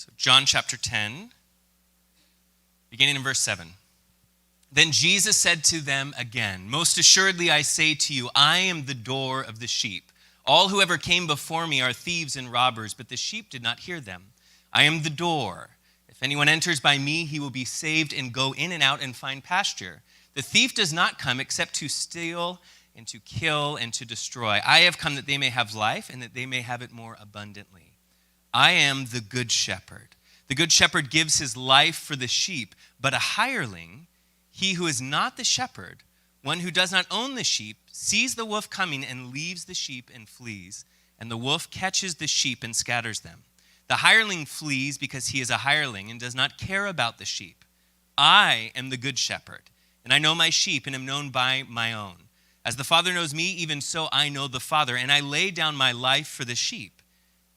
So John chapter 10, beginning in verse 7. Then Jesus said to them again, "Most assuredly I say to you, I am the door of the sheep. All who ever came before me are thieves and robbers, but the sheep did not hear them. I am the door. If anyone enters by me, he will be saved and go in and out and find pasture. The thief does not come except to steal and to kill and to destroy. I have come that they may have life and that they may have it more abundantly. I am the good shepherd. The good shepherd gives his life for the sheep, but a hireling, he who is not the shepherd, one who does not own the sheep, sees the wolf coming and leaves the sheep and flees. And the wolf catches the sheep and scatters them. The hireling flees because he is a hireling and does not care about the sheep. I am the good shepherd, and I know my sheep and am known by my own. As the Father knows me, even so I know the Father, and I lay down my life for the sheep.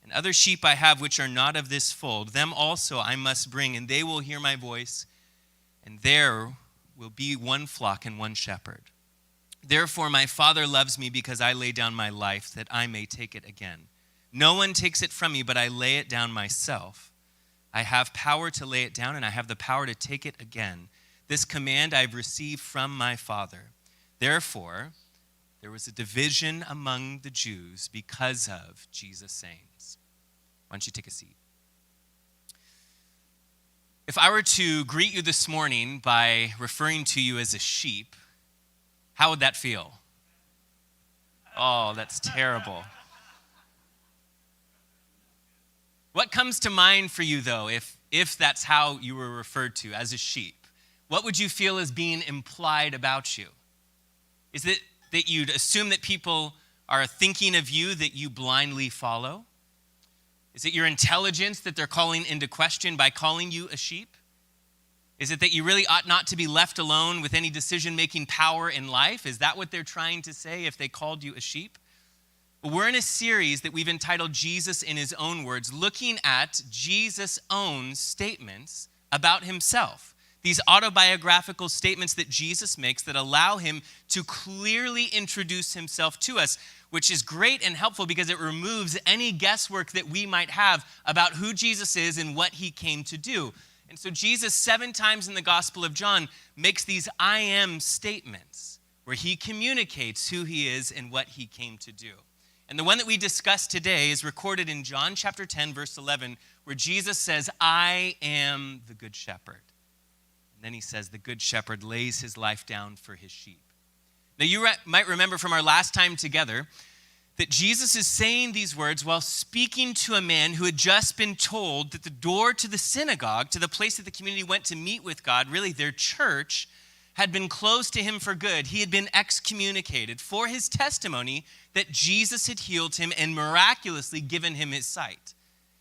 And other sheep I have which are not of this fold, them also I must bring, and they will hear my voice, and there will be one flock and one shepherd. Therefore my Father loves me because I lay down my life that I may take it again. No one takes it from me, but I lay it down myself. I have power to lay it down, and I have the power to take it again. This command I have received from my Father. Therefore, there was a division among the Jews because of Jesus' sayings." Why don't you take a seat? If I were to greet you this morning by referring to you as a sheep, how would that feel? Oh, that's terrible. What comes to mind for you, though, if that's how you were referred to, as a sheep? What would you feel is being implied about you? Is it that you'd assume that people are thinking of you that you blindly follow? Is it your intelligence that they're calling into question by calling you a sheep? Is it that you really ought not to be left alone with any decision-making power in life? Is that what they're trying to say if they called you a sheep? Well, we're in a series that we've entitled Jesus in His Own Words, looking at Jesus' own statements about himself. These autobiographical statements that Jesus makes that allow him to clearly introduce himself to us, which is great and helpful because it removes any guesswork that we might have about who Jesus is and what he came to do. And so Jesus, 7 times in the Gospel of John, makes these I am statements where he communicates who he is and what he came to do. And the one that we discussed today is recorded in John chapter 10, verse 11, where Jesus says, I am the good shepherd. And then he says, the good shepherd lays his life down for his sheep. Now, you might remember from our last time together that Jesus is saying these words while speaking to a man who had just been told that the door to the synagogue, to the place that the community went to meet with God, really their church, had been closed to him for good. He had been excommunicated for his testimony that Jesus had healed him and miraculously given him his sight.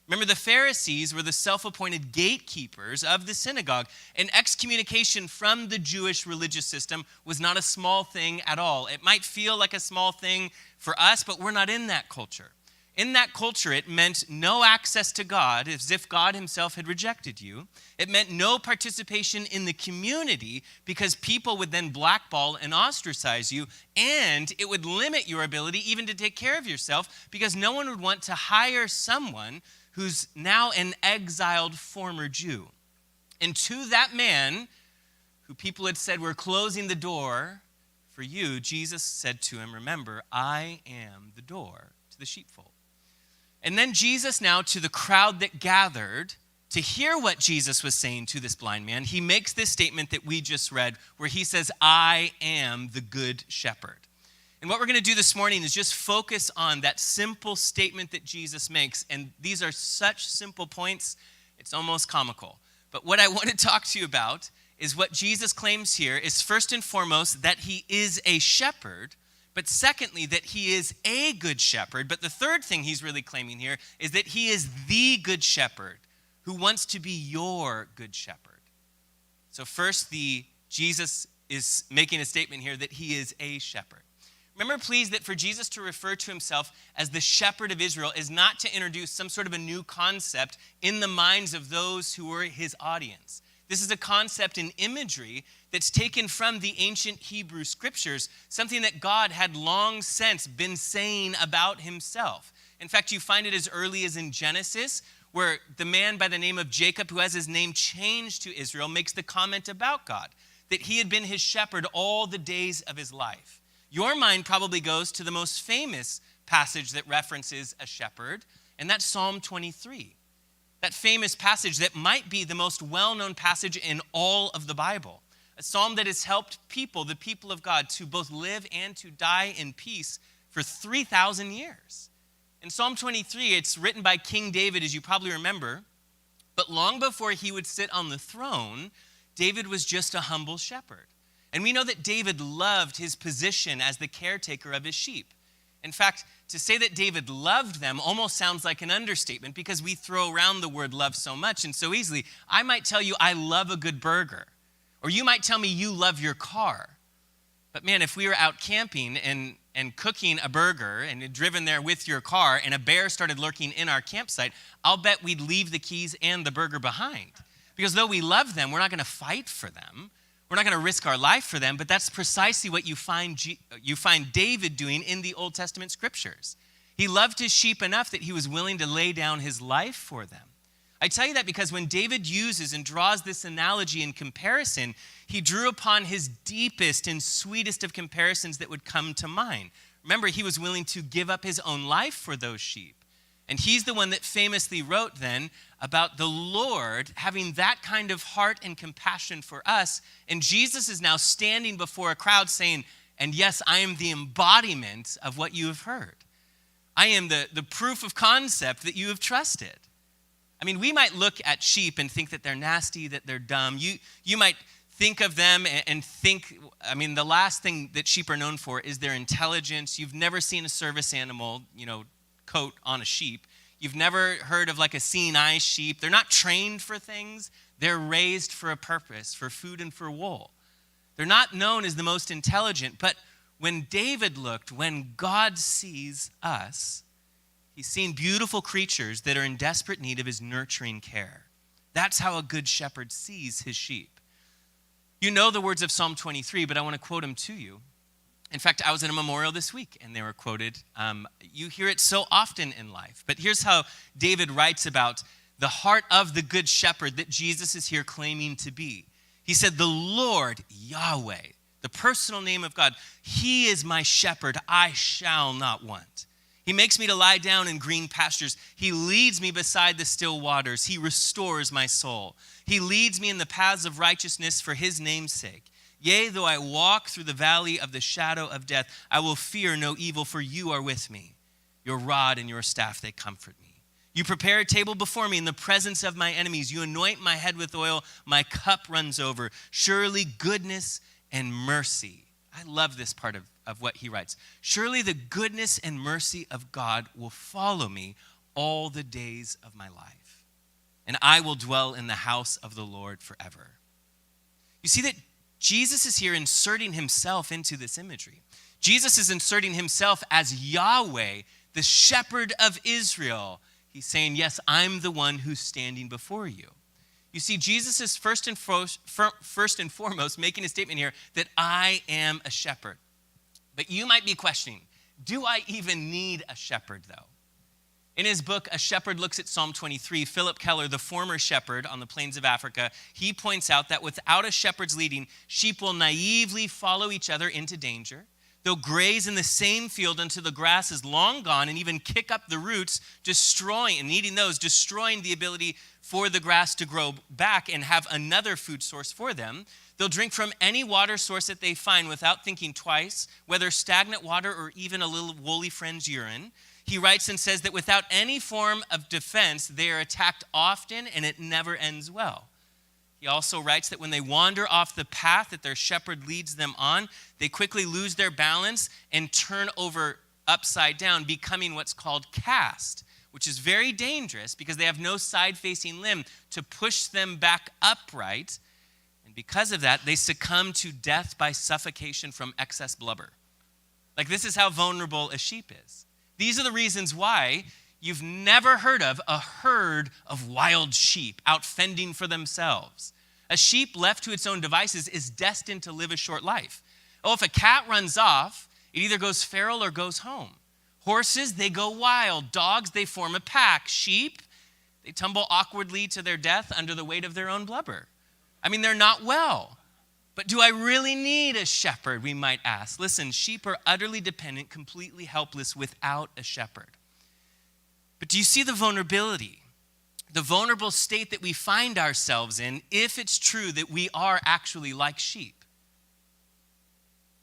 Remember, the Pharisees were the self-appointed gatekeepers of the synagogue, and excommunication from the Jewish religious system was not a small thing at all. It might feel like a small thing for us, but we're not in that culture. In that culture, it meant no access to God, as if God himself had rejected you. It meant no participation in the community because people would then blackball and ostracize you, and it would limit your ability even to take care of yourself because no one would want to hire someone who's now an exiled former Jew. And to that man, who people had said, we're closing the door for you, Jesus said to him, remember, I am the door to the sheepfold. And then Jesus now, to the crowd that gathered to hear what Jesus was saying to this blind man, he makes this statement that we just read, where he says, I am the good shepherd. And what we're going to do this morning is just focus on that simple statement that Jesus makes. And these are such simple points, it's almost comical. But what I want to talk to you about is what Jesus claims here is first and foremost that he is a shepherd, but secondly, that he is a good shepherd. But the third thing he's really claiming here is that he is the good shepherd who wants to be your good shepherd. So first, Jesus is making a statement here that he is a shepherd. Remember, please, that for Jesus to refer to himself as the shepherd of Israel is not to introduce some sort of a new concept in the minds of those who were his audience. This is a concept and imagery that's taken from the ancient Hebrew scriptures, something that God had long since been saying about himself. In fact, you find it as early as in Genesis, where the man by the name of Jacob, who has his name changed to Israel, makes the comment about God, that he had been his shepherd all the days of his life. Your mind probably goes to the most famous passage that references a shepherd, and that's Psalm 23. That famous passage that might be the most well-known passage in all of the Bible. A psalm that has helped people, the people of God, to both live and to die in peace for 3,000 years. In Psalm 23, it's written by King David, as you probably remember, but long before he would sit on the throne, David was just a humble shepherd. And we know that David loved his position as the caretaker of his sheep. In fact, to say that David loved them almost sounds like an understatement because we throw around the word love so much and so easily. I might tell you I love a good burger, or you might tell me you love your car. But man, if we were out camping and cooking a burger and had driven there with your car and a bear started lurking in our campsite, I'll bet we'd leave the keys and the burger behind. Because though we love them, we're not going to fight for them. We're not going to risk our life for them, but that's precisely what you find David doing in the Old Testament scriptures. He loved his sheep enough that he was willing to lay down his life for them. I tell you that because when David uses and draws this analogy in comparison, he drew upon his deepest and sweetest of comparisons that would come to mind. Remember, he was willing to give up his own life for those sheep. And he's the one that famously wrote then about the Lord having that kind of heart and compassion for us. And Jesus is now standing before a crowd saying, and yes, I am the embodiment of what you have heard. I am the proof of concept that you have trusted. I mean, we might look at sheep and think that they're nasty, that they're dumb. You might think of them and think, I mean, the last thing that sheep are known for is their intelligence. You've never seen a service animal, coat on a sheep. You've never heard of like a seeing eye sheep. They're not trained for things. They're raised for a purpose, for food and for wool. They're not known as the most intelligent, but when David looked, when God sees us, he's seen beautiful creatures that are in desperate need of his nurturing care. That's how a good shepherd sees his sheep. You know the words of Psalm 23, but I want to quote them to you. In fact, I was at a memorial this week, and they were quoted. You hear it so often in life. But here's how David writes about the heart of the good shepherd that Jesus is here claiming to be. He said, the Lord, Yahweh, the personal name of God, he is my shepherd, I shall not want. He makes me to lie down in green pastures. He leads me beside the still waters. He restores my soul. He leads me in the paths of righteousness for his name's sake. Yea, though I walk through the valley of the shadow of death, I will fear no evil, for you are with me. Your rod and your staff, they comfort me. You prepare a table before me in the presence of my enemies. You anoint my head with oil. My cup runs over. Surely goodness and mercy. I love this part of what he writes. Surely the goodness and mercy of God will follow me all the days of my life, and I will dwell in the house of the Lord forever. You see that Jesus is here inserting himself into this imagery. Jesus is inserting himself as Yahweh, the shepherd of Israel. He's saying, yes, I'm the one who's standing before you. You see, Jesus is first and foremost making a statement here that I am a shepherd. But you might be questioning, do I even need a shepherd though? In his book, A Shepherd Looks at Psalm 23, Philip Keller, the former shepherd on the plains of Africa, he points out that without a shepherd's leading, sheep will naively follow each other into danger. They'll graze in the same field until the grass is long gone and even kick up the roots, destroying the ability for the grass to grow back and have another food source for them. They'll drink from any water source that they find without thinking twice, whether stagnant water or even a little woolly friend's urine. He writes and says that without any form of defense, they are attacked often and it never ends well. He also writes that when they wander off the path that their shepherd leads them on, they quickly lose their balance and turn over upside down, becoming what's called cast, which is very dangerous because they have no side-facing limb to push them back upright. And because of that, they succumb to death by suffocation from excess blubber. Like, this is how vulnerable a sheep is. These are the reasons why you've never heard of a herd of wild sheep out fending for themselves. A sheep left to its own devices is destined to live a short life. Oh, if a cat runs off, it either goes feral or goes home. Horses, they go wild. Dogs, they form a pack. Sheep, They tumble awkwardly to their death under the weight of their own blubber. I mean, they're not well. But do I really need a shepherd, we might ask. Listen, sheep are utterly dependent, completely helpless without a shepherd. But do you see the vulnerability? The vulnerable state that we find ourselves in if it's true that we are actually like sheep.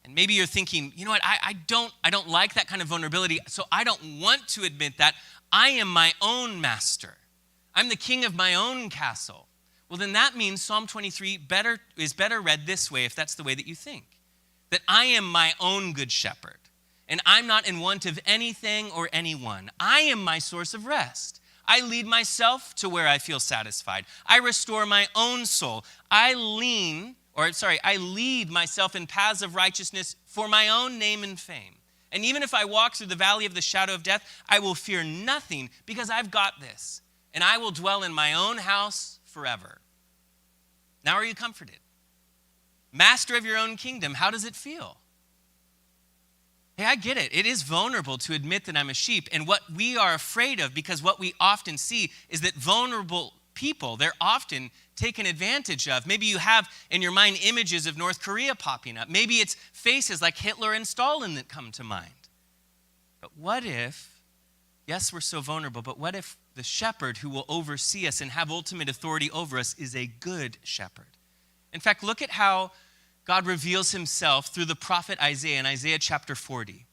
And maybe you're thinking, you know what, I don't like that kind of vulnerability, so I don't want to admit that. I am my own master. I'm the king of my own castle. Well, then that means Psalm 23 is better read this way, if that's the way that you think. That I am my own good shepherd, and I'm not in want of anything or anyone. I am my source of rest. I lead myself to where I feel satisfied. I restore my own soul. I lead myself in paths of righteousness for my own name and fame. And even if I walk through the valley of the shadow of death, I will fear nothing because I've got this. And I will dwell in my own house forever. Now are you comforted? Master of your own kingdom, how does it feel? Hey, I get it. It is vulnerable to admit that I'm a sheep. And what we are afraid of, because what we often see is that vulnerable people, they're often taken advantage of. Maybe you have in your mind images of North Korea popping up. Maybe it's faces like Hitler and Stalin that come to mind. But what if, yes, we're so vulnerable, but what if the shepherd who will oversee us and have ultimate authority over us is a good shepherd? In fact, look at how God reveals himself through the prophet Isaiah in Isaiah chapter 40,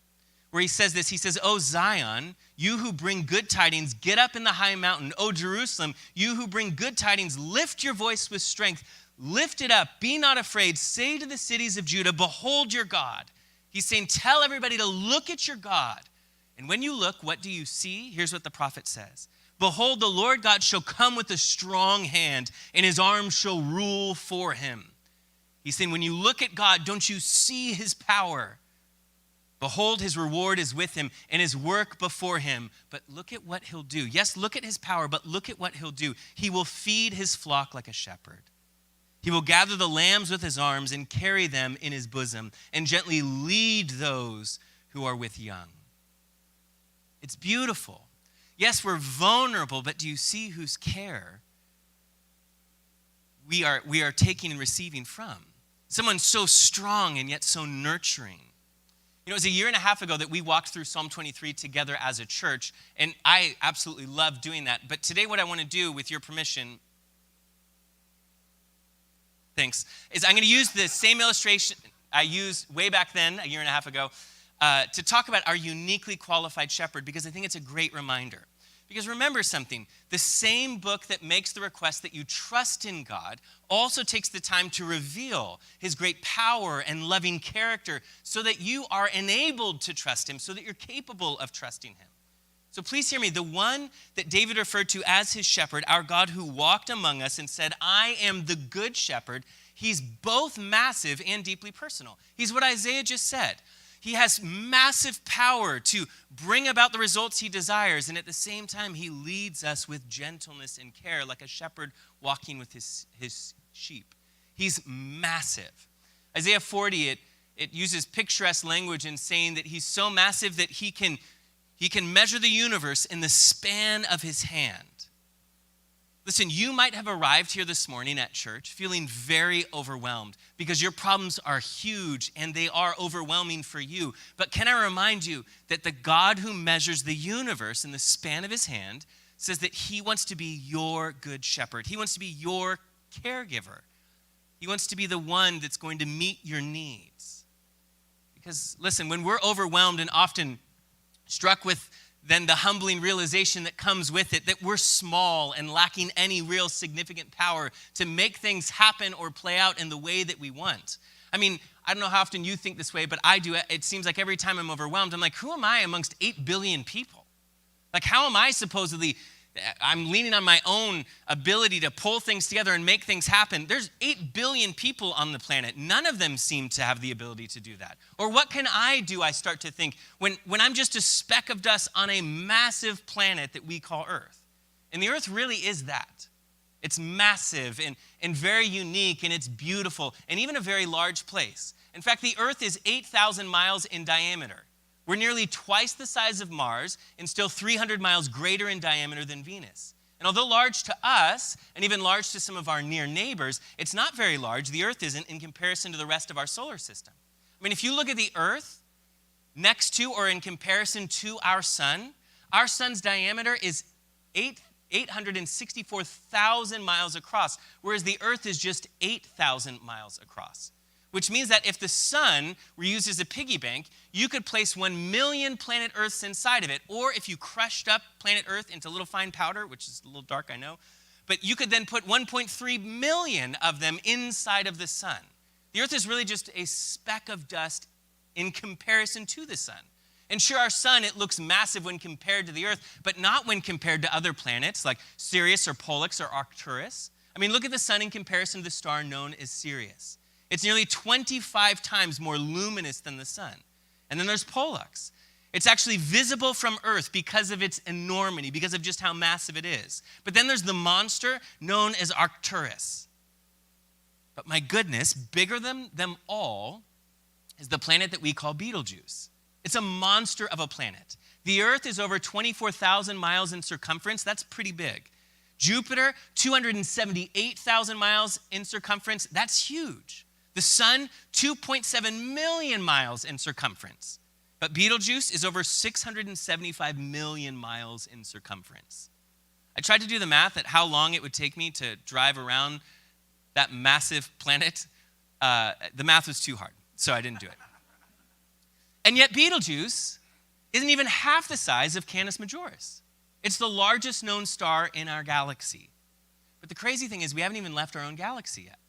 where he says this. He says, "O Zion, you who bring good tidings, get up in the high mountain. O Jerusalem, you who bring good tidings, lift your voice with strength. Lift it up. Be not afraid. Say to the cities of Judah, behold your God." He's saying, tell everybody to look at your God. And when you look, what do you see? Here's what the prophet says. "Behold, the Lord God shall come with a strong hand, and his arm shall rule for him." He's saying, when you look at God, don't you see his power? Behold, his reward is with him, and his work before him. But look at what he'll do. Yes, look at his power, but look at what he'll do. He will feed his flock like a shepherd. He will gather the lambs with his arms and carry them in his bosom, and gently lead those who are with young. It's beautiful. Yes, we're vulnerable, but do you see whose care we are taking and receiving from? Someone so strong and yet so nurturing. You know, it was a year and a half ago that we walked through Psalm 23 together as a church, and I absolutely love doing that. But today what I want to do, with your permission, thanks, is I'm going to use the same illustration I used way back then, a year and a half ago, to talk about our uniquely qualified shepherd, because I think it's a great reminder. Because remember something, the same book that makes the request that you trust in God also takes the time to reveal his great power and loving character so that you are enabled to trust him, so that you're capable of trusting him. So please hear me. The one that David referred to as his shepherd, our God who walked among us and said, "I am the good shepherd," he's both massive and deeply personal. He's what Isaiah just said. He has massive power to bring about the results he desires, and at the same time, he leads us with gentleness and care, like a shepherd walking with his sheep. He's massive. Isaiah 40, it uses picturesque language in saying that he's so massive that he can measure the universe in the span of his hand. Listen, you might have arrived here this morning at church feeling very overwhelmed because your problems are huge and they are overwhelming for you. But can I remind you that the God who measures the universe in the span of his hand says that he wants to be your good shepherd. He wants to be your caregiver. He wants to be the one that's going to meet your needs. Because listen, when we're overwhelmed and often struck with then the humbling realization that comes with it, that we're small and lacking any real significant power to make things happen or play out in the way that we want. I mean, I don't know how often you think this way, but I do. It seems like every time I'm overwhelmed, I'm like, who am I amongst 8 billion people? Like, how am I I'm leaning on my own ability to pull things together and make things happen. There's 8 billion people on the planet. None of them seem to have the ability to do that. Or what can I do, I start to think, when I'm just a speck of dust on a massive planet that we call Earth. And the Earth really is that. It's massive and very unique, and it's beautiful, and even a very large place. In fact, the Earth is 8,000 miles in diameter. We're nearly twice the size of Mars and still 300 miles greater in diameter than Venus. And although large to us, and even large to some of our near neighbors, it's not very large. The Earth isn't in comparison to the rest of our solar system. I mean, if you look at the Earth next to or in comparison to our sun's diameter is 864,000 miles across, whereas the Earth is just 8,000 miles across. Which means that if the sun were used as a piggy bank, you could place 1 million planet Earths inside of it. Or if you crushed up planet Earth into little fine powder, which is a little dark, I know, but you could then put 1.3 million of them inside of the sun. The Earth is really just a speck of dust in comparison to the sun. And sure, our sun, it looks massive when compared to the Earth, but not when compared to other planets like Sirius or Pollux or Arcturus. I mean, look at the sun in comparison to the star known as Sirius. It's nearly 25 times more luminous than the sun. And then there's Pollux. It's actually visible from Earth because of its enormity, because of just how massive it is. But then there's the monster known as Arcturus. But my goodness, bigger than them all is the planet that we call Betelgeuse. It's a monster of a planet. The Earth is over 24,000 miles in circumference. That's pretty big. Jupiter, 278,000 miles in circumference. That's huge. The sun, 2.7 million miles in circumference. But Betelgeuse is over 675 million miles in circumference. I tried to do the math at how long it would take me to drive around that massive planet. The math was too hard, so I didn't do it. And yet Betelgeuse isn't even half the size of Canis Majoris. It's the largest known star in our galaxy. But the crazy thing is we haven't even left our own galaxy yet.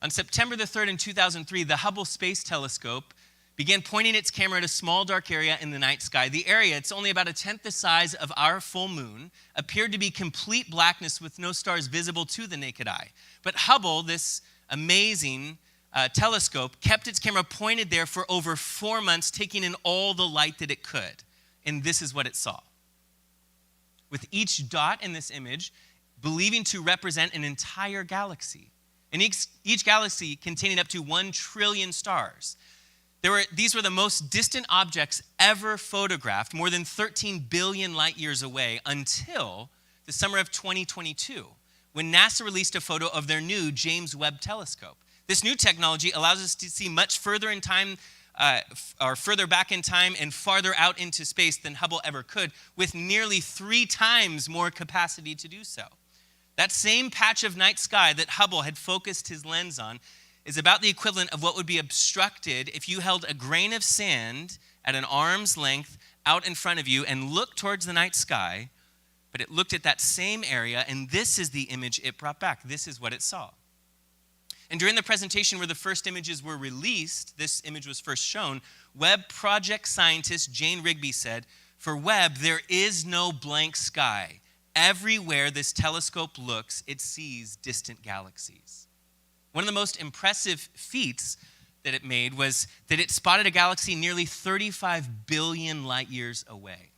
On September the 3rd in 2003, the Hubble Space Telescope began pointing its camera at a small dark area in the night sky. The area, it's only about 1/10 the size of our full moon, appeared to be complete blackness with no stars visible to the naked eye. But Hubble, this amazing telescope, kept its camera pointed there for over 4 months, taking in all the light that it could. And this is what it saw. With each dot in this image believing to represent an entire galaxy. And each galaxy containing up to 1 trillion stars. These were the most distant objects ever photographed, more than 13 billion light years away, until the summer of 2022, when NASA released a photo of their new James Webb telescope. This new technology allows us to see much further in time, or further back in time and farther out into space than Hubble ever could, with nearly 3 times more capacity to do so. That same patch of night sky that Hubble had focused his lens on is about the equivalent of what would be obstructed if you held a grain of sand at an arm's length out in front of you and looked towards the night sky, but it looked at that same area, and this is the image it brought back. This is what it saw. And during the presentation where the first images were released, this image was first shown, Webb project scientist Jane Rigby said, "For Webb, there is no blank sky. Everywhere this telescope looks, it sees distant galaxies." One of the most impressive feats that it made was that it spotted a galaxy nearly 35 billion light years away.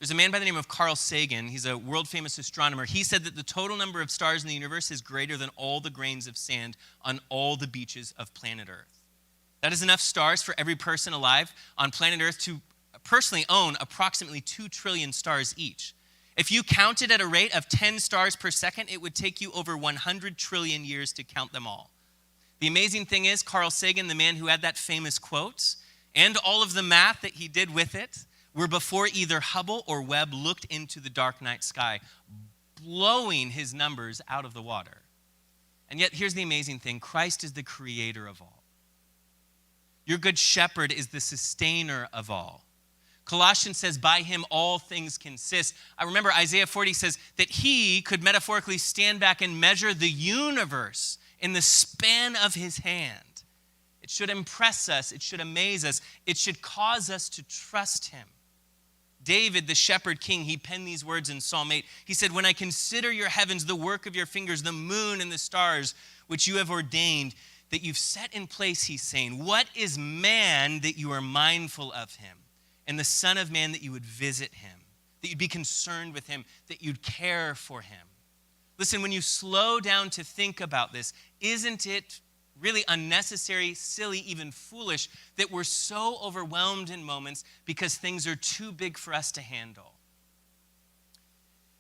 There's a man by the name of Carl Sagan. He's a world-famous astronomer. He said that the total number of stars in the universe is greater than all the grains of sand on all the beaches of planet Earth. That is enough stars for every person alive on planet Earth to personally own approximately 2 trillion stars each. If you counted at a rate of 10 stars per second, it would take you over 100 trillion years to count them all. The amazing thing is, Carl Sagan, the man who had that famous quote, and all of the math that he did with it, were before either Hubble or Webb looked into the dark night sky, blowing his numbers out of the water. And yet, here's the amazing thing. Christ is the creator of all. Your good shepherd is the sustainer of all. Colossians says, by him all things consist. I remember Isaiah 40 says that he could metaphorically stand back and measure the universe in the span of his hand. It should impress us. It should amaze us. It should cause us to trust him. David, the shepherd king, he penned these words in Psalm 8. He said, "When I consider your heavens, the work of your fingers, the moon and the stars, which you have ordained, that you've set in place," he's saying, "what is man that you are mindful of him? And the Son of Man that you would visit him, that you'd be concerned with him, that you'd care for him." Listen, when you slow down to think about this, isn't it really unnecessary, silly, even foolish that we're so overwhelmed in moments because things are too big for us to handle?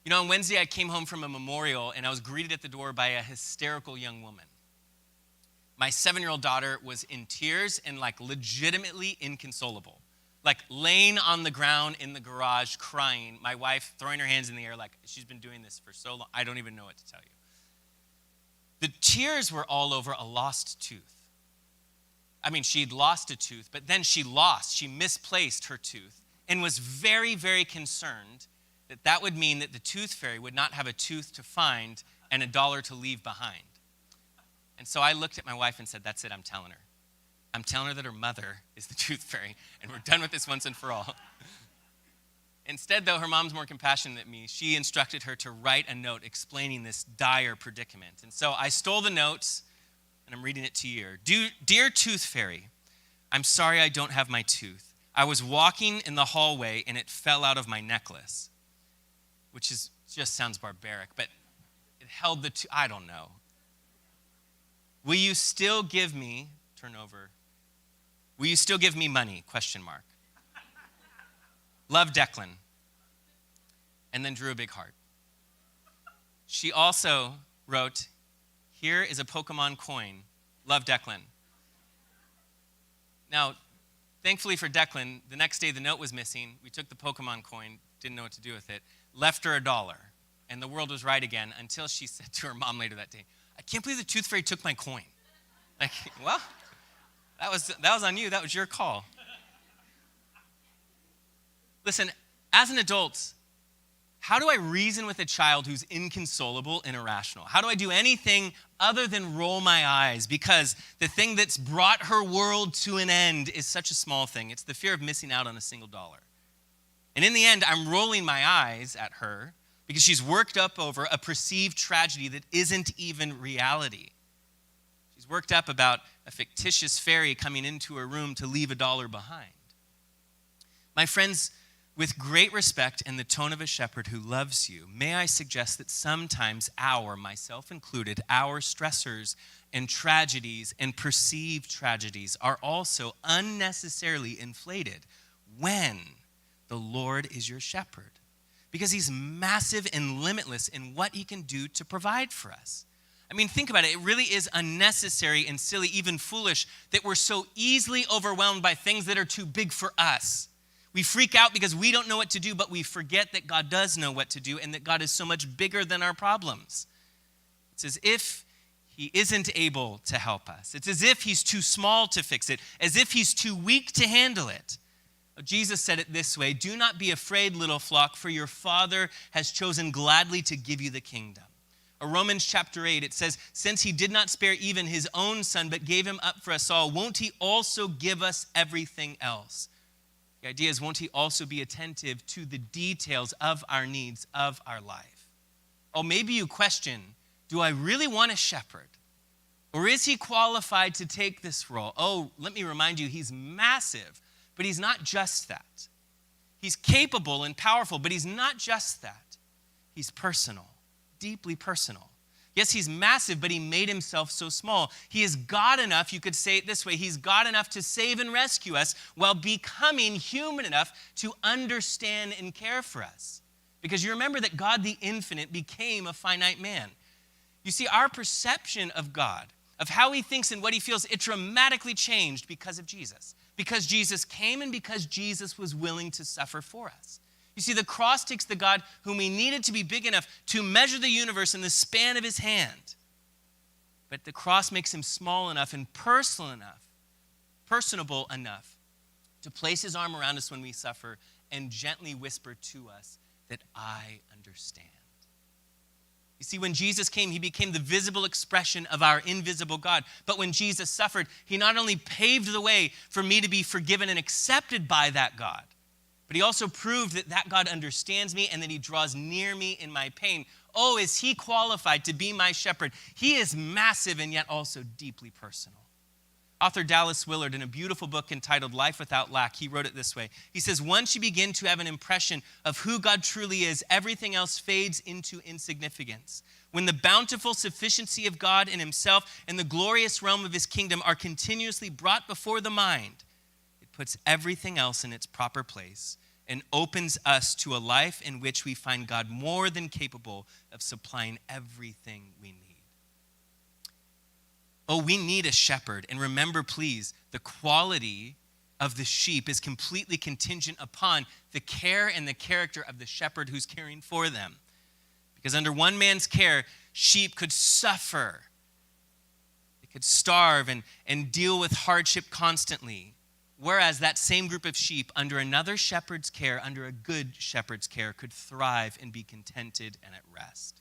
You know, on Wednesday, I came home from a memorial, and I was greeted at the door by a hysterical young woman. My 7-year-old daughter was in tears and legitimately inconsolable, laying on the ground in the garage crying. My wife throwing her hands in the air like she's been doing this for so long. I don't even know what to tell you. The tears were all over a lost tooth. I mean, she'd lost a tooth, but then she misplaced her tooth and was very, very concerned that would mean that the tooth fairy would not have a tooth to find and $1 to leave behind. And so I looked at my wife and said, that's it, I'm telling her. I'm telling her that her mother is the tooth fairy, and we're done with this once and for all. Instead, though, her mom's more compassionate than me. She instructed her to write a note explaining this dire predicament. And so I stole the notes, and I'm reading it to you here. Dear Tooth Fairy, I'm sorry I don't have my tooth. I was walking in the hallway, and it fell out of my necklace, which just sounds barbaric, but it held the tooth. I don't know. Will you still give me, turn over, will you still give me money, ? Love, Declan. And then drew a big heart. She also wrote, here is a Pokemon coin. Love, Declan. Now, thankfully for Declan, the next day the note was missing. We took the Pokemon coin, didn't know what to do with it, left her $1, and the world was right again until she said to her mom later that day, I can't believe the tooth fairy took my coin. Well, that was on you. That was your call. Listen, as an adult, how do I reason with a child who's inconsolable and irrational? How do I do anything other than roll my eyes? Because the thing that's brought her world to an end is such a small thing. It's the fear of missing out on a single dollar. And in the end, I'm rolling my eyes at her because she's worked up over a perceived tragedy that isn't even reality. She's worked up about a fictitious fairy coming into her room to leave $1 behind. My friends, with great respect and the tone of a shepherd who loves you, may I suggest that sometimes myself included, our stressors and tragedies and perceived tragedies are also unnecessarily inflated when the Lord is your shepherd. Because he's massive and limitless in what he can do to provide for us. I mean, think about it. It really is unnecessary and silly, even foolish, that we're so easily overwhelmed by things that are too big for us. We freak out because we don't know what to do, but we forget that God does know what to do and that God is so much bigger than our problems. It's as if he isn't able to help us. It's as if he's too small to fix it, as if he's too weak to handle it. Jesus said it this way, do not be afraid, little flock, for your Father has chosen gladly to give you the kingdom. Or Romans chapter 8, it says, since he did not spare even his own son, but gave him up for us all, won't he also give us everything else? The idea is, won't he also be attentive to the details of our needs, of our life? Oh, maybe you question, do I really want a shepherd? Or is he qualified to take this role? Oh, let me remind you, he's massive. But he's not just that. He's capable and powerful, but he's not just that. He's personal, deeply personal. Yes, he's massive, but he made himself so small. He is God enough, you could say it this way, he's God enough to save and rescue us while becoming human enough to understand and care for us. Because you remember that God the infinite became a finite man. You see, our perception of God, of how he thinks and what he feels, it dramatically changed because of Jesus. Because Jesus came and because Jesus was willing to suffer for us. You see, the cross takes the God whom we needed to be big enough to measure the universe in the span of his hand. But the cross makes him small enough and personable enough to place his arm around us when we suffer and gently whisper to us that I understand. You see, when Jesus came, he became the visible expression of our invisible God. But when Jesus suffered, he not only paved the way for me to be forgiven and accepted by that God, but he also proved that that God understands me and that he draws near me in my pain. Oh, is he qualified to be my shepherd? He is massive and yet also deeply personal. Author Dallas Willard, in a beautiful book entitled Life Without Lack, he wrote it this way. He says, once you begin to have an impression of who God truly is, everything else fades into insignificance. When the bountiful sufficiency of God in himself and the glorious realm of his kingdom are continuously brought before the mind, it puts everything else in its proper place and opens us to a life in which we find God more than capable of supplying everything we need. Oh, we need a shepherd. And remember, please, the quality of the sheep is completely contingent upon the care and the character of the shepherd who's caring for them. Because under one man's care, sheep could suffer. They could starve and deal with hardship constantly. Whereas that same group of sheep under another shepherd's care, under a good shepherd's care, could thrive and be contented and at rest.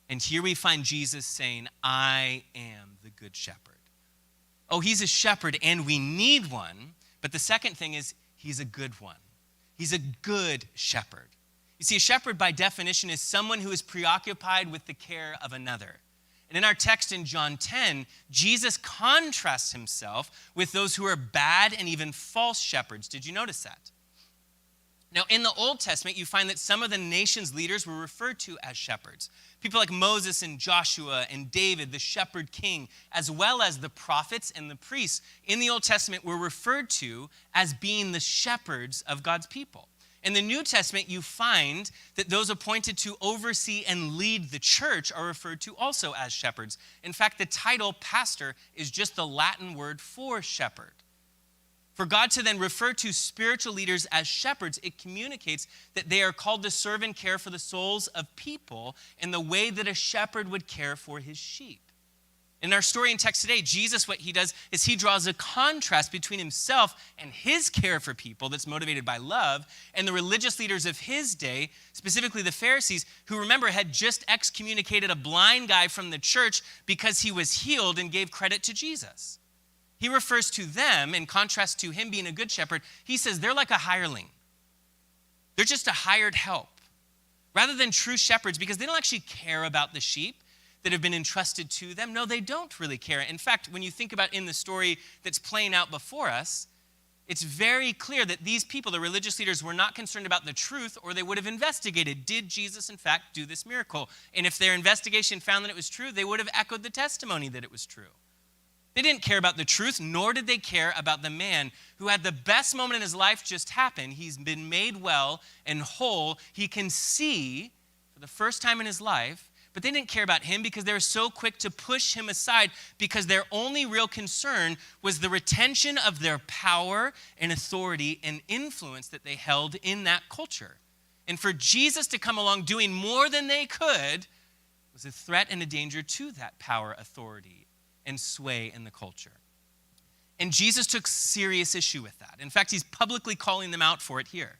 And here we find Jesus saying, I am the good shepherd. Oh, he's a shepherd and we need one. But the second thing is he's a good one. He's a good shepherd. You see, a shepherd by definition is someone who is preoccupied with the care of another. And in our text in John 10, Jesus contrasts himself with those who are bad and even false shepherds. Did you notice that? Now, in the Old Testament, you find that some of the nation's leaders were referred to as shepherds. People like Moses and Joshua and David, the shepherd king, as well as the prophets and the priests in the Old Testament were referred to as being the shepherds of God's people. In the New Testament, you find that those appointed to oversee and lead the church are referred to also as shepherds. In fact, the title pastor is just the Latin word for shepherd. For God to then refer to spiritual leaders as shepherds, it communicates that they are called to serve and care for the souls of people in the way that a shepherd would care for his sheep. In our story and text today, Jesus, what he does is he draws a contrast between himself and his care for people that's motivated by love and the religious leaders of his day, specifically the Pharisees, who, remember, had just excommunicated a blind guy from the church because he was healed and gave credit to Jesus. He refers to them, in contrast to him being a good shepherd, he says they're like a hireling. They're just a hired help, rather than true shepherds, because they don't actually care about the sheep that have been entrusted to them. No, they don't really care. In fact, when you think about in the story that's playing out before us, it's very clear that these people, the religious leaders, were not concerned about the truth, or they would have investigated, did Jesus in fact do this miracle? And if their investigation found that it was true, they would have echoed the testimony that it was true. They didn't care about the truth, nor did they care about the man who had the best moment in his life just happen. He's been made well and whole. He can see for the first time in his life, but they didn't care about him because they were so quick to push him aside because their only real concern was the retention of their power and authority and influence that they held in that culture. And for Jesus to come along doing more than they could was a threat and a danger to that power, authority, and sway in the culture. And Jesus took serious issue with that. In fact, he's publicly calling them out for it here.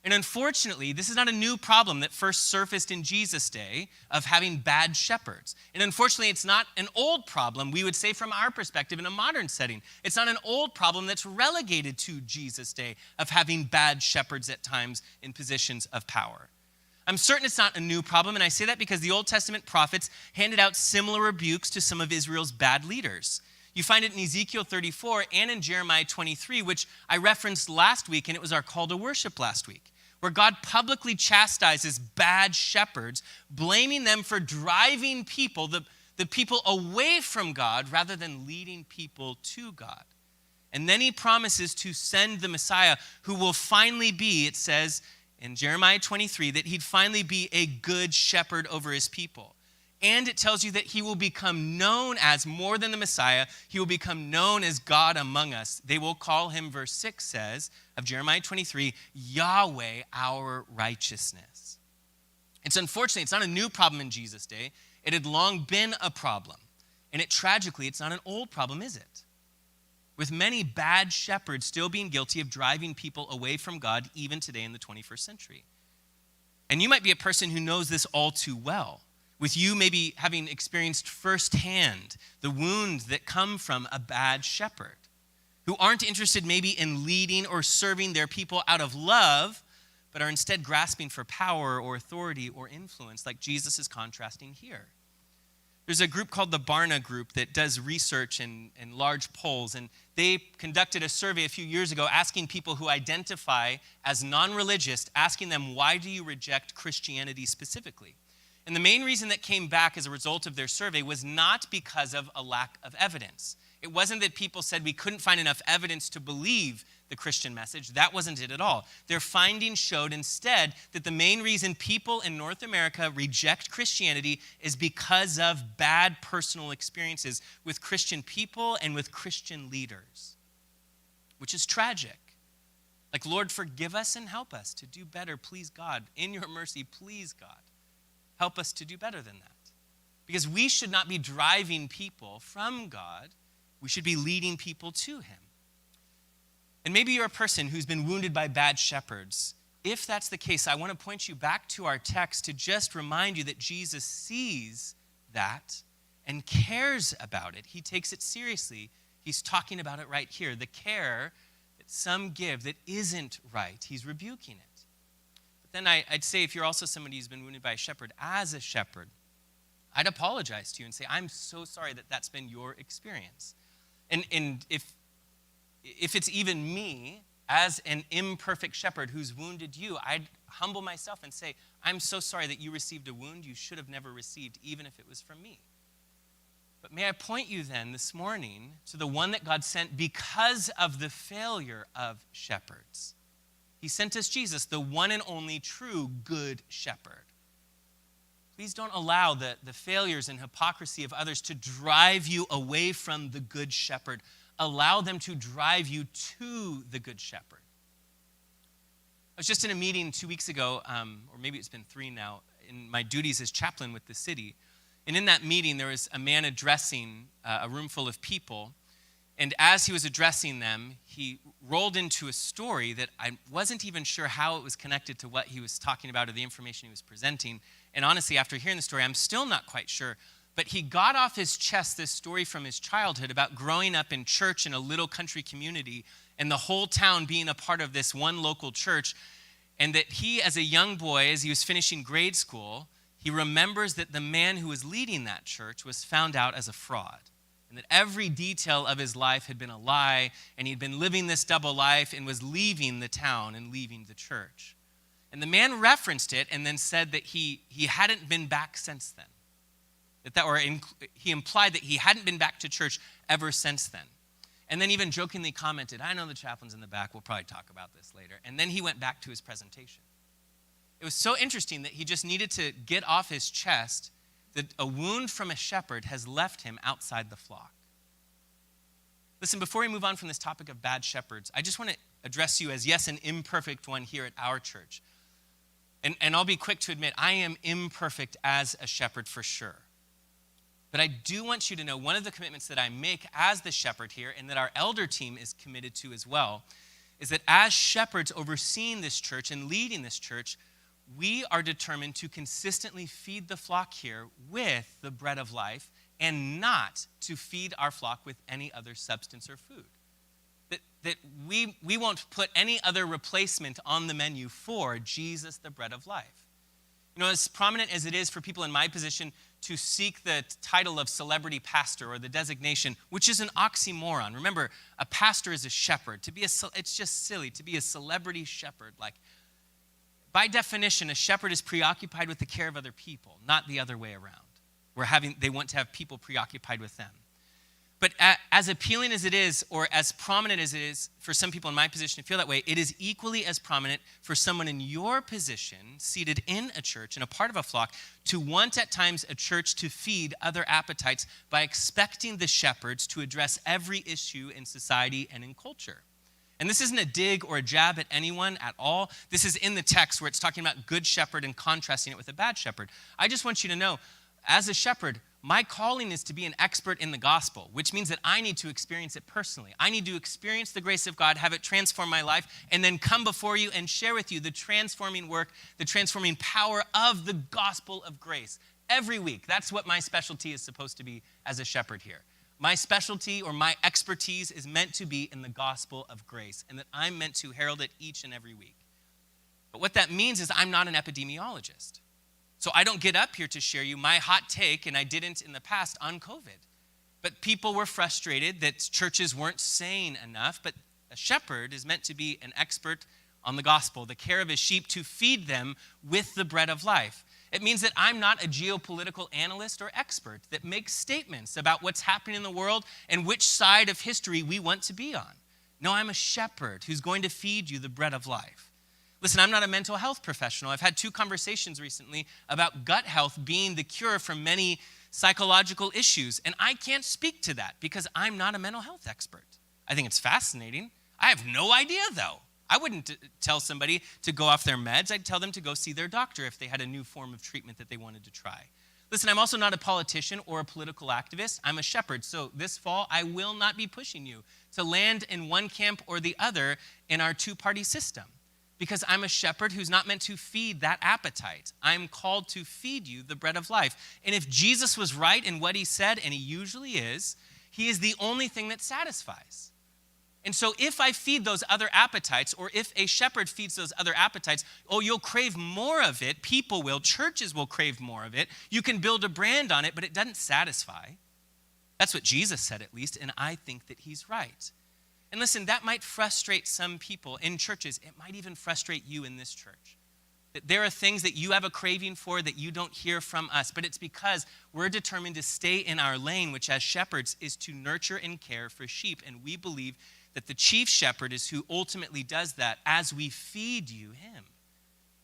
And unfortunately, this is not a new problem that first surfaced in Jesus' day of having bad shepherds. And unfortunately, it's not an old problem, we would say from our perspective in a modern setting. It's not an old problem that's relegated to Jesus' day of having bad shepherds at times in positions of power. I'm certain it's not a new problem, and I say that because the Old Testament prophets handed out similar rebukes to some of Israel's bad leaders. You find it in Ezekiel 34 and in Jeremiah 23, which I referenced last week, and it was our call to worship last week, where God publicly chastises bad shepherds, blaming them for driving people, the people away from God rather than leading people to God. And then he promises to send the Messiah who will finally be, it says in Jeremiah 23, that he'd finally be a good shepherd over his people. And it tells you that he will become known as, more than the Messiah, he will become known as God among us. They will call him, verse 6 says, of Jeremiah 23, Yahweh, our righteousness. Unfortunately, it's not a new problem in Jesus' day. It had long been a problem. And tragically, it's not an old problem, is it? With many bad shepherds still being guilty of driving people away from God even today in the 21st century. And you might be a person who knows this all too well, with you maybe having experienced firsthand the wounds that come from a bad shepherd, who aren't interested maybe in leading or serving their people out of love, but are instead grasping for power or authority or influence, like Jesus is contrasting here. There's a group called the Barna Group that does research and large polls, and they conducted a survey a few years ago asking people who identify as non-religious, asking them, why do you reject Christianity specifically? And the main reason that came back as a result of their survey was not because of a lack of evidence. It wasn't that people said we couldn't find enough evidence to believe the Christian message. That wasn't it at all. Their findings showed instead that the main reason people in North America reject Christianity is because of bad personal experiences with Christian people and with Christian leaders, which is tragic. Like, Lord, forgive us and help us to do better, please God. In your mercy, please God, help us to do better than that. Because we should not be driving people from God. We should be leading people to him. And maybe you're a person who's been wounded by bad shepherds. If that's the case, I want to point you back to our text to just remind you that Jesus sees that and cares about it. He takes it seriously. He's talking about it right here. The care that some give that isn't right. He's rebuking it. But then I'd say if you're also somebody who's been wounded by a shepherd, as a shepherd, I'd apologize to you and say, I'm so sorry that that's been your experience. And if it's even me, as an imperfect shepherd who's wounded you, I'd humble myself and say, I'm so sorry that you received a wound you should have never received, even if it was from me. But may I point you then this morning to the one that God sent because of the failure of shepherds. He sent us Jesus, the one and only true good shepherd. Please don't allow the failures and hypocrisy of others to drive you away from the good shepherd. Allow them to drive you to the good shepherd. I was just in a meeting 2 weeks ago, or maybe it's been 3 now, in my duties as chaplain with the city. And in that meeting, there was a man addressing a room full of people. And as he was addressing them, he rolled into a story that I wasn't even sure how it was connected to what he was talking about or the information he was presenting. And honestly, after hearing the story, I'm still not quite sure. But he got off his chest this story from his childhood about growing up in church in a little country community and the whole town being a part of this one local church. And that he, as a young boy, as he was finishing grade school, he remembers that the man who was leading that church was found out as a fraud. And that every detail of his life had been a lie, and he'd been living this double life and was leaving the town and leaving the church. And the man referenced it and then said that he hadn't been back since then. He implied that he hadn't been back to church ever since then. And then even jokingly commented, I know the chaplain's in the back, we'll probably talk about this later. And then he went back to his presentation. It was so interesting that he just needed to get off his chest that a wound from a shepherd has left him outside the flock. Listen, before we move on from this topic of bad shepherds, I just want to address you as, yes, an imperfect one here at our church. And I'll be quick to admit, I am imperfect as a shepherd for sure. But I do want you to know one of the commitments that I make as the shepherd here and that our elder team is committed to as well is that as shepherds overseeing this church and leading this church, we are determined to consistently feed the flock here with the bread of life and not to feed our flock with any other substance or food. That we won't put any other replacement on the menu for Jesus, the bread of life. You know, as prominent as it is for people in my position to seek the title of celebrity pastor or the designation, which is an oxymoron. Remember, a pastor is a shepherd. It's just silly to be a celebrity shepherd. Like, by definition, a shepherd is preoccupied with the care of other people, not the other way around. They want to have people preoccupied with them. But as appealing as it is, or as prominent as it is for some people in my position to feel that way, it is equally as prominent for someone in your position, seated in a church and a part of a flock, to want at times a church to feed other appetites by expecting the shepherds to address every issue in society and in culture. And this isn't a dig or a jab at anyone at all. This is in the text where it's talking about good shepherd and contrasting it with a bad shepherd. I just want you to know, as a shepherd, my calling is to be an expert in the gospel, which means that I need to experience it personally. I need to experience the grace of God, have it transform my life, and then come before you and share with you the transforming work, the transforming power of the gospel of grace every week. That's what my specialty is supposed to be as a shepherd here. My specialty or my expertise is meant to be in the gospel of grace, and that I'm meant to herald it each and every week. But what that means is I'm not an epidemiologist. So I don't get up here to share you my hot take, and I didn't in the past, on COVID. But people were frustrated that churches weren't saying enough, but a shepherd is meant to be an expert on the gospel, the care of his sheep, to feed them with the bread of life. It means that I'm not a geopolitical analyst or expert that makes statements about what's happening in the world and which side of history we want to be on. No, I'm a shepherd who's going to feed you the bread of life. Listen, I'm not a mental health professional. I've had 2 conversations recently about gut health being the cure for many psychological issues, and I can't speak to that because I'm not a mental health expert. I think it's fascinating. I have no idea, though. I wouldn't tell somebody to go off their meds. I'd tell them to go see their doctor if they had a new form of treatment that they wanted to try. Listen, I'm also not a politician or a political activist. I'm a shepherd. So this fall, I will not be pushing you to land in one camp or the other in our 2-party system, because I'm a shepherd who's not meant to feed that appetite. I'm called to feed you the bread of life. And if Jesus was right in what he said, and he usually is, he is the only thing that satisfies. And so if I feed those other appetites, or if a shepherd feeds those other appetites, oh, you'll crave more of it. People will. Churches will crave more of it. You can build a brand on it, but it doesn't satisfy. That's what Jesus said, at least, and I think that he's right. And listen, that might frustrate some people in churches. It might even frustrate you in this church. That there are things that you have a craving for that you don't hear from us, but it's because we're determined to stay in our lane, which as shepherds is to nurture and care for sheep, and we believe that the chief shepherd is who ultimately does that as we feed you him,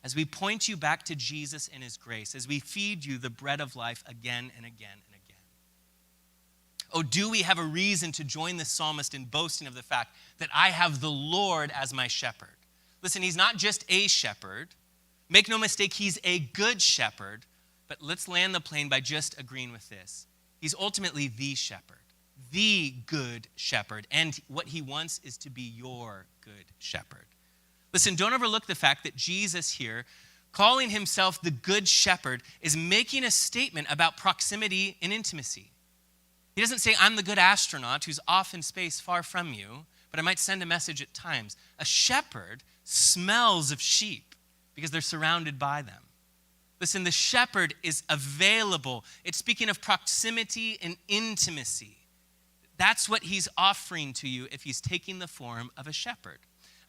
as we point you back to Jesus and his grace, as we feed you the bread of life again and again and again. Oh, do we have a reason to join the psalmist in boasting of the fact that I have the Lord as my shepherd? Listen, he's not just a shepherd. Make no mistake, he's a good shepherd, but let's land the plane by just agreeing with this. He's ultimately the shepherd. The good shepherd, and what he wants is to be your good shepherd. Listen, don't overlook the fact that Jesus here, calling himself the good shepherd, is making a statement about proximity and intimacy. He doesn't say, I'm the good astronaut who's off in space far from you, but I might send a message at times. A shepherd smells of sheep because they're surrounded by them. Listen, the shepherd is available. It's speaking of proximity and intimacy. That's what he's offering to you if he's taking the form of a shepherd.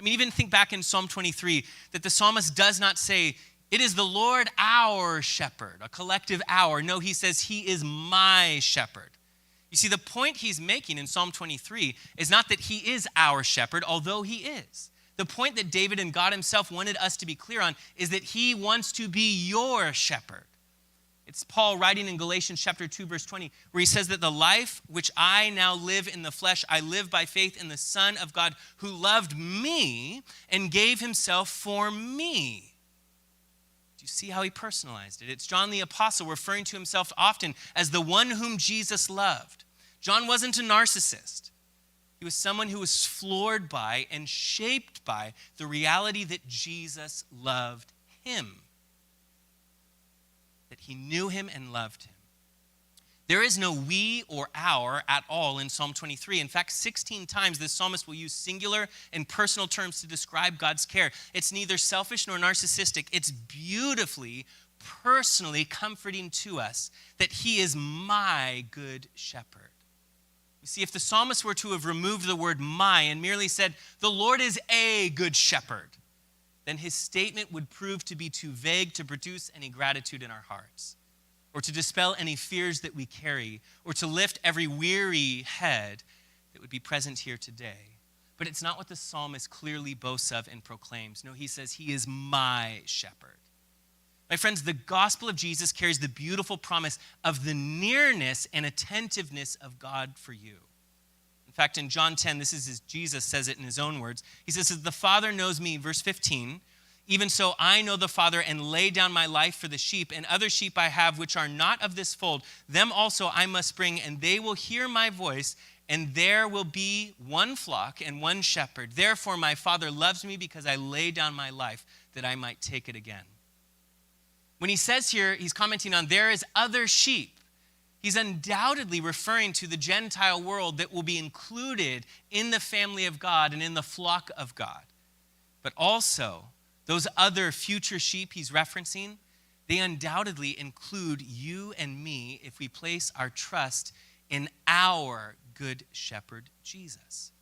I mean, even think back in Psalm 23, that the psalmist does not say, it is the Lord our shepherd, a collective our. No, he says, he is my shepherd. You see, the point he's making in Psalm 23 is not that he is our shepherd, although he is. The point that David and God himself wanted us to be clear on is that he wants to be your shepherd. It's Paul writing in Galatians chapter 2, verse 20, where he says that the life which I now live in the flesh, I live by faith in the Son of God who loved me and gave himself for me. Do you see how he personalized it? It's John the Apostle referring to himself often as the one whom Jesus loved. John wasn't a narcissist. He was someone who was floored by and shaped by the reality that Jesus loved him. That he knew him and loved him. There is no we or our at all in Psalm 23. In fact, 16 times this psalmist will use singular and personal terms to describe God's care. It's neither selfish nor narcissistic. It's beautifully, personally comforting to us that he is my good shepherd. You see, if the psalmist were to have removed the word my and merely said, the Lord is a good shepherd, then his statement would prove to be too vague to produce any gratitude in our hearts, or to dispel any fears that we carry, or to lift every weary head that would be present here today. But it's not what the psalmist clearly boasts of and proclaims. No, he says, he is my shepherd. My friends, the gospel of Jesus carries the beautiful promise of the nearness and attentiveness of God for you. In fact, in John 10, this is as Jesus says it in his own words. He says, the Father knows me, verse 15, even so I know the Father and lay down my life for the sheep, and other sheep I have which are not of this fold. Them also I must bring, and they will hear my voice, and there will be one flock and one shepherd. Therefore my Father loves me because I lay down my life that I might take it again. When he says here, he's commenting on there is other sheep. He's undoubtedly referring to the Gentile world that will be included in the family of God and in the flock of God. But also, those other future sheep he's referencing, they undoubtedly include you and me if we place our trust in our good shepherd, Jesus.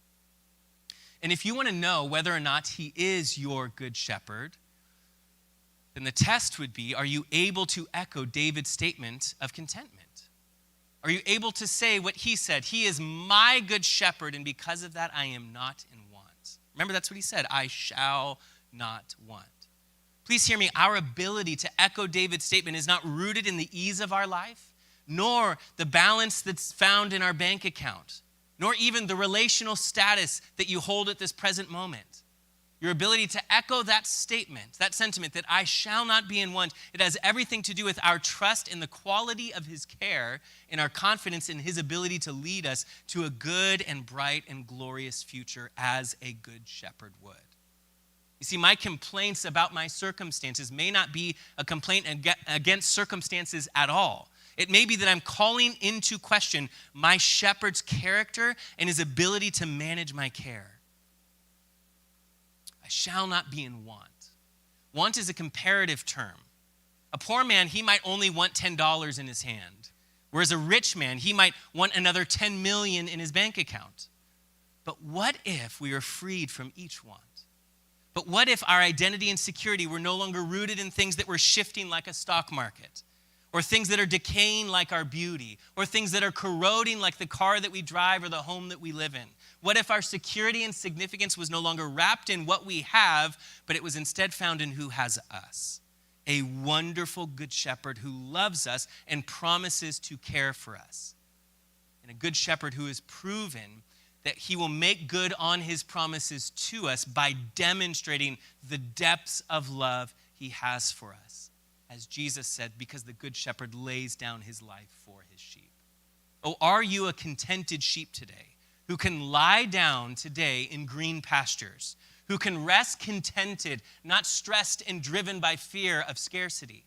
And if you want to know whether or not he is your good shepherd, then the test would be, are you able to echo David's statement of contentment? Are you able to say what he said? He is my good shepherd, and because of that, I am not in want. Remember, that's what he said, I shall not want. Please hear me, our ability to echo David's statement is not rooted in the ease of our life, nor the balance that's found in our bank account, nor even the relational status that you hold at this present moment. Your ability to echo that statement, that sentiment that I shall not be in want, it has everything to do with our trust in the quality of his care and our confidence in his ability to lead us to a good and bright and glorious future as a good shepherd would. You see, my complaints about my circumstances may not be a complaint against circumstances at all. It may be that I'm calling into question my shepherd's character and his ability to manage my care. I shall not be in want. Want is a comparative term. A poor man, he might only want $10 in his hand, whereas a rich man, he might want another 10 million in his bank account. But what if we are freed from each want? But what if our identity and security were no longer rooted in things that were shifting like a stock market, or things that are decaying like our beauty, or things that are corroding like the car that we drive or the home that we live in? What if our security and significance was no longer wrapped in what we have, but it was instead found in who has us? A wonderful good shepherd who loves us and promises to care for us. And a good shepherd who has proven that he will make good on his promises to us by demonstrating the depths of love he has for us. As Jesus said, because the good shepherd lays down his life for his sheep. Oh, are you a contented sheep today who can lie down today in green pastures, who can rest contented, not stressed and driven by fear of scarcity?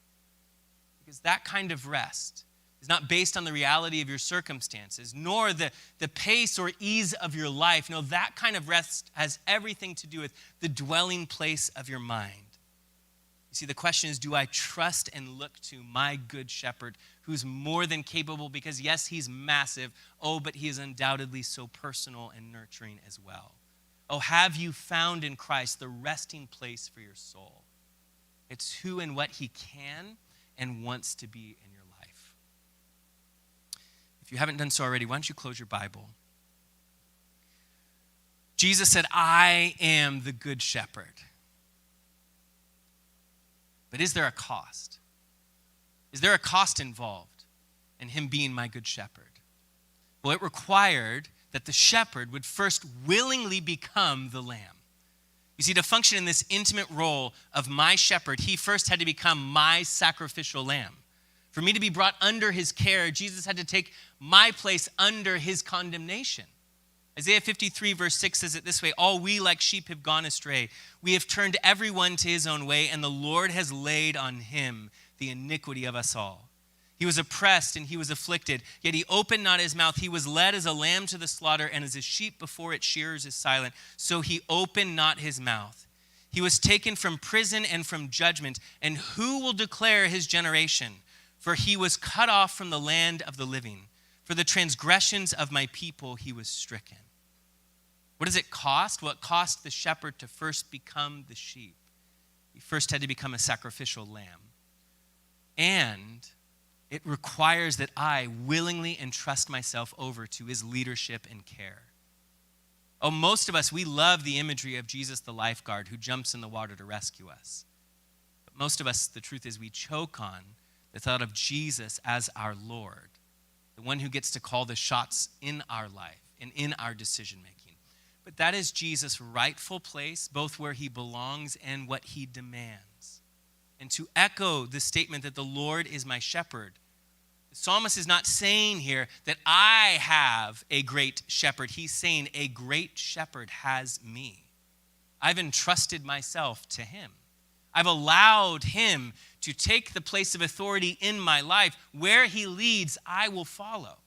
Because that kind of rest is not based on the reality of your circumstances, nor the pace or ease of your life. No, that kind of rest has everything to do with the dwelling place of your mind. You see, the question is, do I trust and look to my good shepherd who's more than capable because, yes, he's massive, but he is undoubtedly so personal and nurturing as well. Oh, have you found in Christ the resting place for your soul? It's who and what he can and wants to be in your life. If you haven't done so already, why don't you close your Bible? Jesus said, I am the good shepherd. But is there a cost? Is there a cost involved in him being my good shepherd? Well, it required that the shepherd would first willingly become the lamb. You see, to function in this intimate role of my shepherd, he first had to become my sacrificial lamb. For me to be brought under his care, Jesus had to take my place under his condemnation. Isaiah 53 verse 6 says it this way, all we like sheep have gone astray. We have turned everyone to his own way, and the Lord has laid on him the iniquity of us all. He was oppressed and he was afflicted, yet he opened not his mouth. He was led as a lamb to the slaughter, and as a sheep before its shearers is silent, so he opened not his mouth. He was taken from prison and from judgment, and who will declare his generation? For he was cut off from the land of the living. For the transgressions of my people he was stricken. What does it cost? Well, it cost the shepherd to first become the sheep. He first had to become a sacrificial lamb. And it requires that I willingly entrust myself over to his leadership and care. Oh, most of us, we love the imagery of Jesus the lifeguard who jumps in the water to rescue us. But most of us, the truth is, we choke on the thought of Jesus as our Lord, the one who gets to call the shots in our life and in our decision making. But that is Jesus' rightful place, both where he belongs and what he demands. And to echo the statement that the Lord is my shepherd, the psalmist is not saying here that I have a great shepherd. He's saying a great shepherd has me. I've entrusted myself to him. I've allowed him to take the place of authority in my life. Where he leads, I will follow.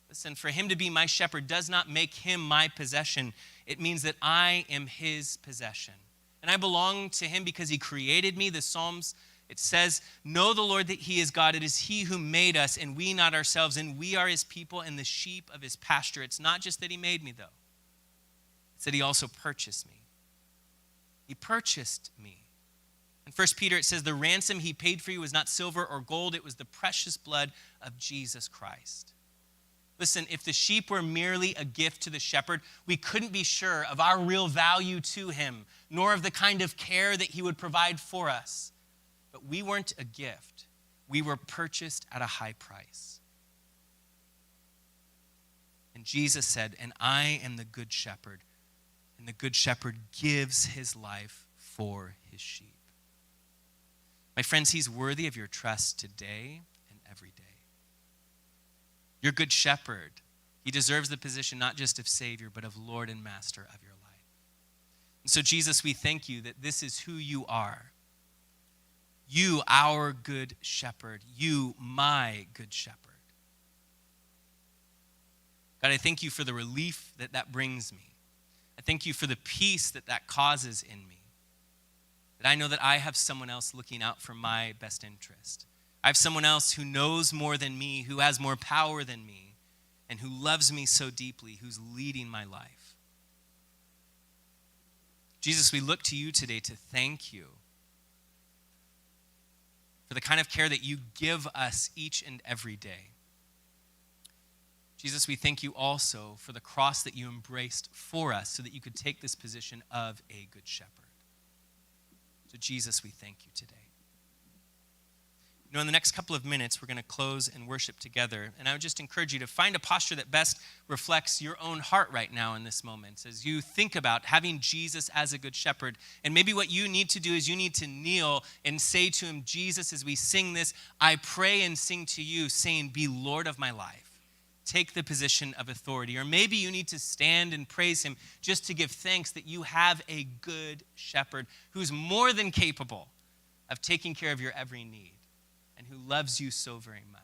Listen, for him to be my shepherd does not make him my possession. It means that I am his possession. And I belong to him because he created me. The Psalms, it says, know the Lord that he is God. It is he who made us and we not ourselves. And we are his people and the sheep of his pasture. It's not just that he made me, though. It's that he also purchased me. He purchased me. In 1 Peter, it says, the ransom he paid for you was not silver or gold. It was the precious blood of Jesus Christ. Listen, if the sheep were merely a gift to the shepherd, we couldn't be sure of our real value to him, nor of the kind of care that he would provide for us. But we weren't a gift. We were purchased at a high price. And Jesus said, and I am the good shepherd, and the good shepherd gives his life for his sheep. My friends, he's worthy of your trust today and every day. Your good shepherd, he deserves the position not just of Savior, but of Lord and Master of your life. And so, Jesus, we thank you that this is who you are. You, our good shepherd. You, my good shepherd. God, I thank you for the relief that that brings me. I thank you for the peace that that causes in me. That I know that I have someone else looking out for my best interest. I have someone else who knows more than me, who has more power than me, and who loves me so deeply, who's leading my life. Jesus, we look to you today to thank you for the kind of care that you give us each and every day. Jesus, we thank you also for the cross that you embraced for us so that you could take this position of a good shepherd. So Jesus, we thank you today. You know, in the next couple of minutes, we're going to close and worship together. And I would just encourage you to find a posture that best reflects your own heart right now in this moment as you think about having Jesus as a good shepherd. And maybe what you need to do is you need to kneel and say to him, Jesus, as we sing this, I pray and sing to you, saying, be Lord of my life. Take the position of authority. Or maybe you need to stand and praise him just to give thanks that you have a good shepherd who's more than capable of taking care of your every need and who loves you so very much.